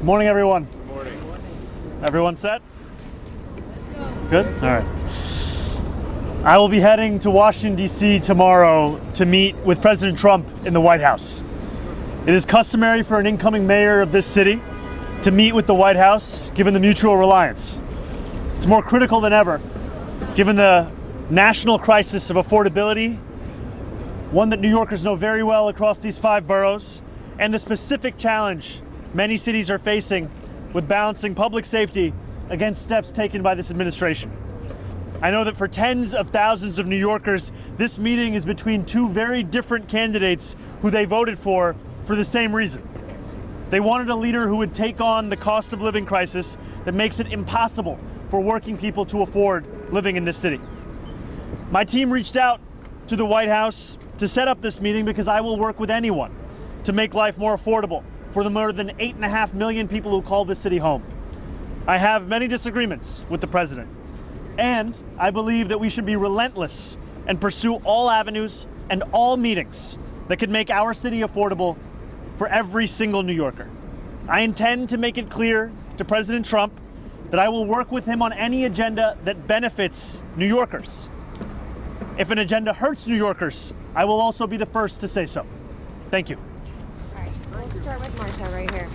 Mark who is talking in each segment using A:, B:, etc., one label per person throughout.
A: Morning, everyone.
B: Good morning.
A: Everyone set? Good? All right. I will be heading to Washington, D.C. tomorrow to meet with President Trump in the White House. It is customary for an incoming mayor of this city to meet with the White House, given the mutual reliance. It's more critical than ever, given the national crisis of affordability, one that New Yorkers know very well across these 5 boroughs, and the specific challenge many cities are facing with balancing public safety against steps taken by this administration. I know that for tens of thousands of New Yorkers, this meeting is between 2 very different candidates who they voted for the same reason. They wanted a leader who would take on the cost of living crisis that makes it impossible for working people to afford living in this city. My team reached out to the White House to set up this meeting because I will work with anyone to make life more affordable for the more than 8.5 million people who call this city home. I have many disagreements with the president, and I believe that we should be relentless and pursue all avenues and all meetings that could make our city affordable for every single New Yorker. I intend to make it clear to President Trump that I will work with him on any agenda that benefits New Yorkers. If an agenda hurts New Yorkers, I will also be the first to say so. Thank you.
C: All right, let's start with Marsha right here.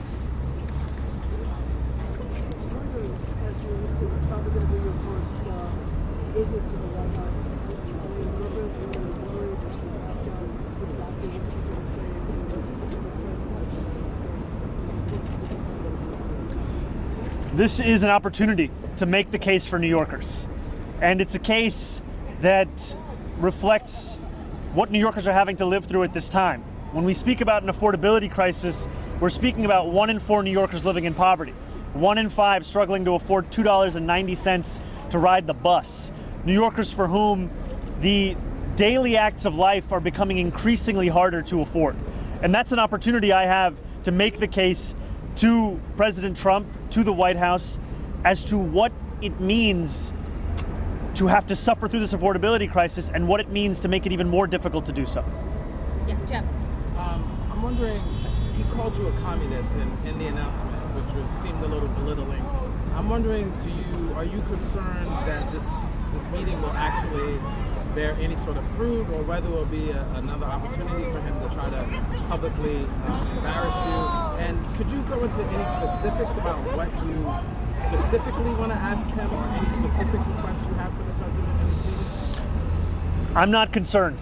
A: This is an opportunity to make the case for New Yorkers. And it's a case that reflects what New Yorkers are having to live through at this time. When we speak about an affordability crisis, we're speaking about 1 in 4 New Yorkers living in poverty, 1 in 5 struggling to afford $2.90 to ride the bus. New Yorkers for whom the daily acts of life are becoming increasingly harder to afford. And that's an opportunity I have to make the case to President Trump, to the White House, as to what it means to have to suffer through this affordability crisis and what it means to make it even more difficult to do so.
C: Yeah, Jeff.
B: I'm wondering, he called you a communist in the announcement, which seemed a little belittling. I'm wondering, are you concerned that this meeting will actually bear any sort of fruit, or whether it will be another opportunity for him to try to publicly embarrass you? And could you go into any specifics about what you specifically want to ask him, or any specific requests you have for the president in this meeting?
A: I'm not concerned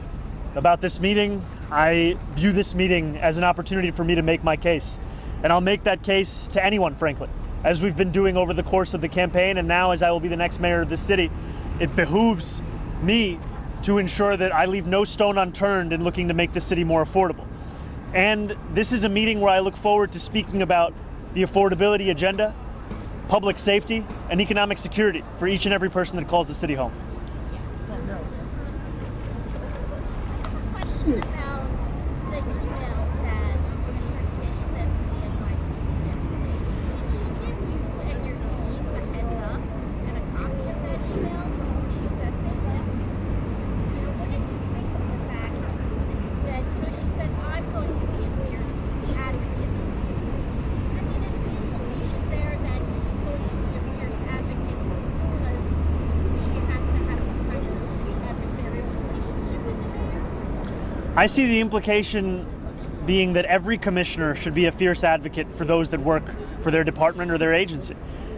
A: about this meeting. I view this meeting as an opportunity for me to make my case. And I'll make that case to anyone, frankly, as we've been doing over the course of the campaign, and now as I will be the next mayor of this city. It behooves me to ensure that I leave no stone unturned in looking to make the city more affordable. And this is a meeting where I look forward to speaking about the affordability agenda, public safety, and economic security for each and every person that calls the city home.
D: Question about the email that Commissioner Tisch sent to the NYC yesterday. Did she give you and your team a heads up and a copy of that email before she sent it? What did you think of the fact that, she says, I'm going to be a fierce advocate for you? I mean, is the implication there that she's going to be a fierce advocate because she has to have some kind of adversarial relationship with the mayor?
A: I see the implication being that every commissioner should be a fierce advocate for those that work for their department or their agency.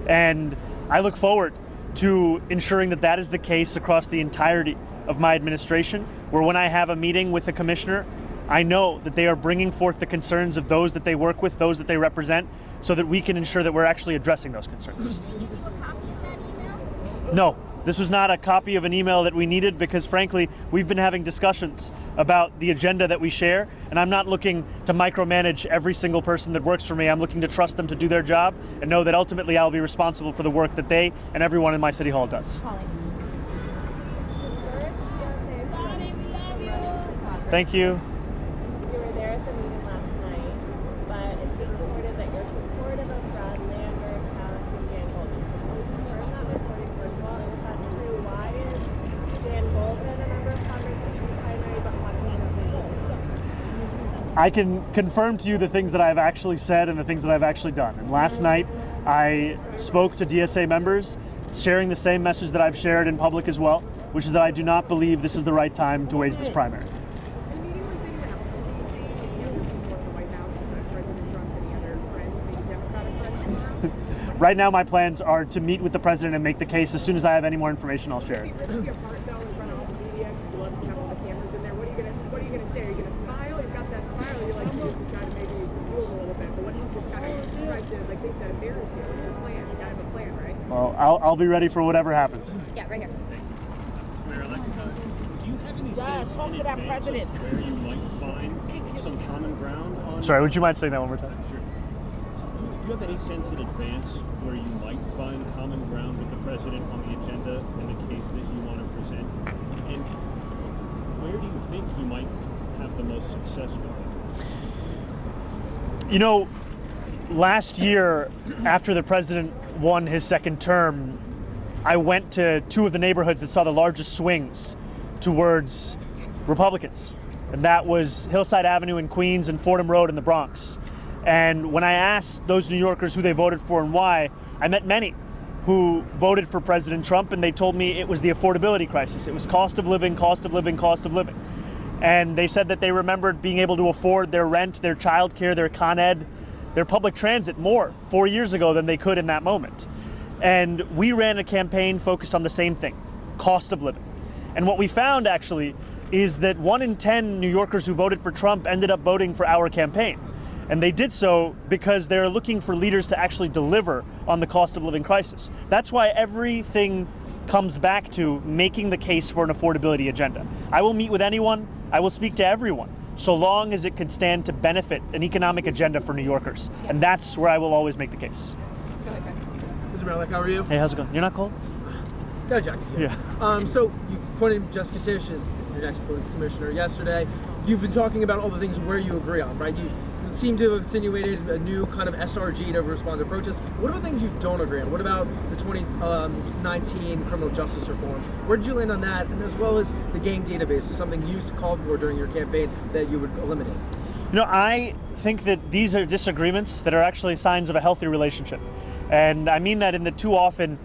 A: And I look forward to ensuring that that is the case across the entirety of my administration, where when I have a meeting with a commissioner, I know that they are bringing forth the concerns of those that they work with, those that they represent, so that we can ensure that we're actually addressing those concerns.
D: Did you give you a copy of that email?
A: No, this was not a copy of an email that we needed because, frankly, we've been having discussions about the agenda that we share, and I'm not looking to micromanage every single person that works for me. I'm looking to trust them to do their job and know that ultimately I'll be responsible for the work that they and everyone in my city hall does.
C: Holly.
A: Thank you.
E: You were there at the meeting last night, but it's being reported that you're supportive of Brad Lambert challenging Dan Goldman. So can you confirm that reporting first of all? And if that's true, why is Dan Goldman a member of Congress in the primary but Joaquin official?
A: I can confirm to you the things that I've actually said and the things that I've actually done. And last night, I spoke to DSA members, sharing the same message that I've shared in public as well, which is that I do not believe this is the right time to wage this primary. Right now, my plans are to meet with the president and make the case. As soon as I have any more information, I'll share it.
F: What are you going to say? Are you going to smile? You've got that smile. You like to try to maybe move a little bit. But what do you just kind of try to, like they said, embarrass you? What's your plan? You got to have a plan, right?
A: Well, I'll be ready for whatever happens.
C: Yeah, right here.
G: Mayor-elect, do you have any sense
F: talk
G: in
F: to that
G: advance
F: president.
G: of where you might find some common ground on?
A: Sorry, would you mind saying that one more time?
G: Sure. Do you have any sense in advance where you might find common ground with the president on the agenda and the case that you want to present? And where do you think you might have the most success with it?
A: You know, last year, after the president won his second term, I went to two of the neighborhoods that saw the largest swings towards Republicans. And that was Hillside Avenue in Queens and Fordham Road in the Bronx. And when I asked those New Yorkers who they voted for and why, I met many who voted for President Trump, and they told me it was the affordability crisis. It was cost of living, cost of living, cost of living. And they said that they remembered being able to afford their rent, their childcare, their Con Ed, their public transit more 4 years ago than they could in that moment. And we ran a campaign focused on the same thing, cost of living. And what we found actually is that 1 in 10 New Yorkers who voted for Trump ended up voting for our campaign. And they did so because they're looking for leaders to actually deliver on the cost of living crisis. That's why everything comes back to making the case for an affordability agenda. I will meet with anyone, I will speak to everyone, so long as it can stand to benefit an economic agenda for New Yorkers. And that's where I will always make the case.
B: Mr. Mayor-elect, how are you?
A: Hey, how's it going? You're not cold?
B: Got a jacket.
A: Yeah.
B: So you appointed Jessica Tisch as your next police commissioner yesterday. You've been talking about all the things where you agree on, right? You seem to have insinuated a new kind of SRG to respond to protests. What about things you don't agree on? What about the 2019 criminal justice reform? Where did you land on that? And as well as the gang database is something you called for during your campaign that you would eliminate.
A: You know, I think that these are disagreements that are actually signs of a healthy relationship. And I mean that in that too often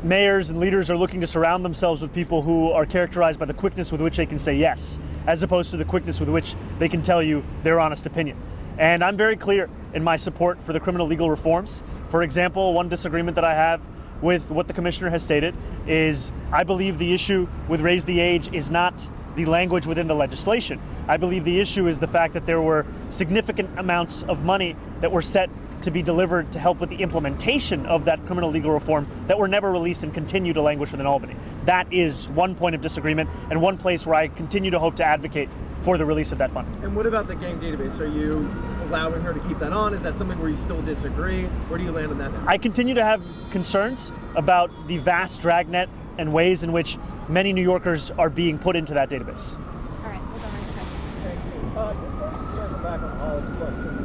A: mayors and leaders are looking to surround themselves with people who are characterized by the quickness with which they can say yes, as opposed to the quickness with which they can tell you their honest opinion. And I'm very clear in my support for the criminal legal reforms. For example, one disagreement that I have with what the commissioner has stated is I believe the issue with raise the age is not the language within the legislation. I believe the issue is the fact that there were significant amounts of money that were set to be delivered to help with the implementation of that criminal legal reform that were never released and continue to languish within Albany. That is one point of disagreement and one place where I continue to hope to advocate for the release of that fund.
B: And what about the gang database? Are you allowing her to keep that on? Is that something where you still disagree? Where do you land on that now?
A: I continue to have concerns about the vast dragnet and ways in which many New Yorkers are being put into that database.
C: All right, hold on one second.
H: Thank you. Just wanted to circle back on Holland's question.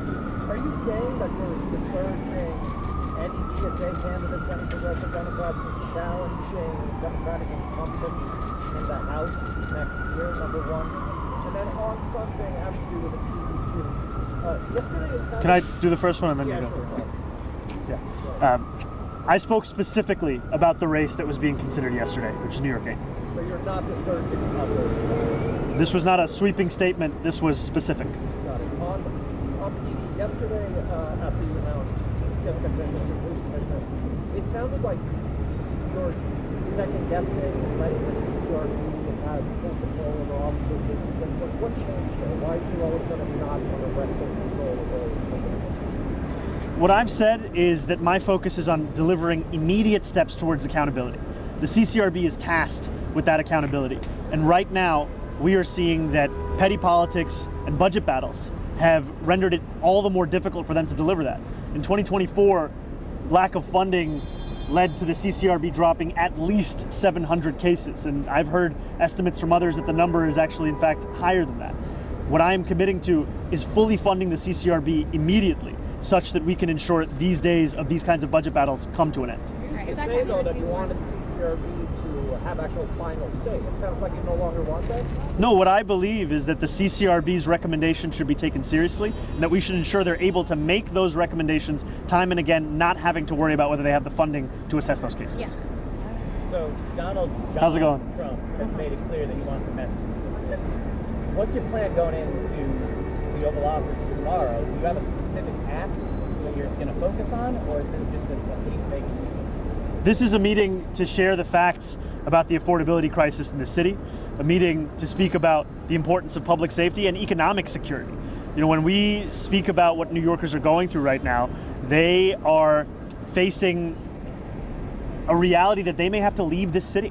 H: Are you saying that you're discouraging any DSA candidates, any progressive Democrats from challenging Democratic incumbents in the House next year, number one? And then on something having to do with the PD2. Yesterday it sounded...
A: Can I do the first one and then
H: Yeah,
A: you go?
H: sure.
A: Yeah. I spoke specifically about the race that was being considered yesterday, which is New York 8.
H: So you're not discouraging other...
A: This was not a sweeping statement. This was specific.
H: Got it. On PD, yesterday after you announced Jessica Tisch as your police commissioner, it sounded like you're second guessing and letting the CCRB have full control over officers this weekend. But what changed there? Why are you all of a sudden not going to wrestle control over the
A: What I've said is that my focus is on delivering immediate steps towards accountability. The CCRB is tasked with that accountability. And right now, we are seeing that petty politics and budget battles have rendered it all the more difficult for them to deliver that. In 2024, lack of funding led to the CCRB dropping at least 700 cases. And I've heard estimates from others that the number is actually, in fact, higher than that. What I am committing to is fully funding the CCRB immediately, such that we can ensure these days of these kinds of budget battles come to an end.
C: Alright,
H: to
C: if that's
H: say, though,
C: happening,
H: that
C: we
H: you
C: want-
H: wanted the CCRB to have actual final say. It sounds like you no longer want that.
A: No, what I believe is that the CCRB's recommendation should be taken seriously, and that we should ensure they're able to make those recommendations time and again, not having to worry about whether they have the funding to assess those cases.
C: Yeah.
I: So Donald
A: How's it going?
I: Trump has made it clear that he wants to mess with the city. What's your plan going into the Oval Office tomorrow? Do you have a specific ask that you're going to focus on, or is this just a peacemaking meeting?
A: This is a meeting to share the facts about the affordability crisis in the city, a meeting to speak about the importance of public safety and economic security. You know, when we speak about what New Yorkers are going through right now, they are facing a reality that they may have to leave this city.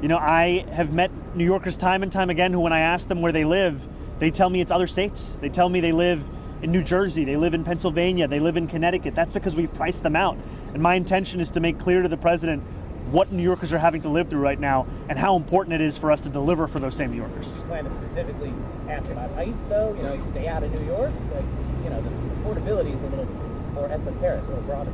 A: You know, I have met New Yorkers time and time again who, when I ask them where they live, they tell me it's other states. They tell me they live in New Jersey, they live in Pennsylvania, they live in Connecticut. That's because we've priced them out. And my intention is to make clear to the president what New Yorkers are having to live through right now and how important it is for us to deliver for those same New Yorkers.
I: You plan to specifically ask about ICE, though? You know, stay out of New York? Like, you know, the affordability is a little more esoteric, a little broader.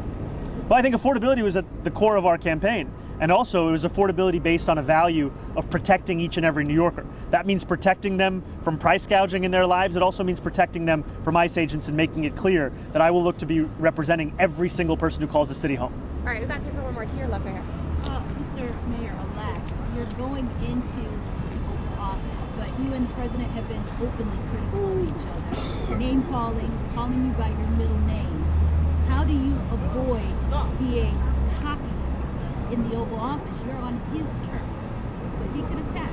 A: Well, I think affordability was at the core of our campaign. And also, it was affordability based on a value of protecting each and every New Yorker. That means protecting them from price gouging in their lives. It also means protecting them from ICE agents and making it clear that I will look to be representing every single person who calls the city home.
C: All right, we've got time for one more. To your left right here.
J: Mr. Mayor-elect, you're going into the Oval Office, but you and the president have been openly critical of each other, name-calling, calling you by your middle name. How do you avoid being cocky in the Oval Office? You're on his turf, but he could attack.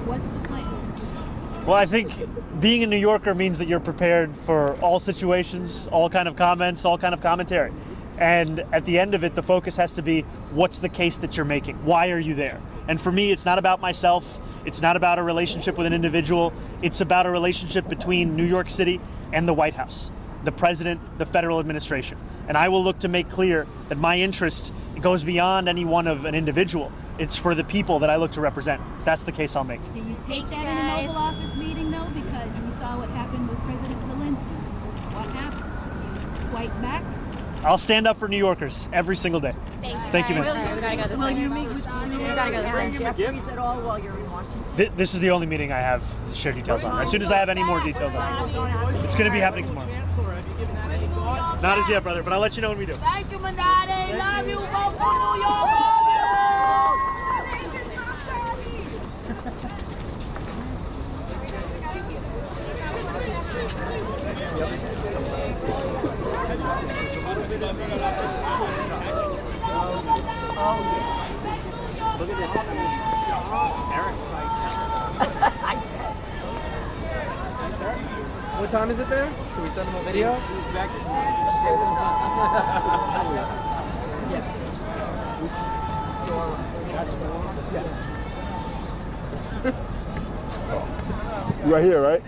J: What's the plan?
A: Well, I think being a New Yorker means that you're prepared for all situations, all kind of comments, all kind of commentary. And at the end of it, the focus has to be, what's the case that you're making? Why are you there? And for me, it's not about myself. It's not about a relationship with an individual. It's about a relationship between New York City and the White House, the president, the federal administration. And I will look to make clear that my interest goes beyond any one of an individual. It's for the people that I look to represent. That's the case I'll make.
J: Do you take that in an Oval Office meeting, though? Because we saw what happened with President Zelensky. What happens? Do you swipe back?
A: I'll stand up for New Yorkers every single day. Thank you, man.
C: All right, we gotta go this way.
J: you meet with
C: We gotta go this way.
J: Jeffries at all while you're in Washington?
A: This is the only meeting I have to share details on. As soon as I have any more details on it, it's going to be happening tomorrow.
B: Chancellor, have you given that any thought?
A: Not as yet, brother, but I'll let you know when we do.
K: Thank you, Mamdani. Love you. Vote for New York.
I: Look at this. Eric.
B: What time is it there? Should we send him a video? He's back.
L: Right here, right?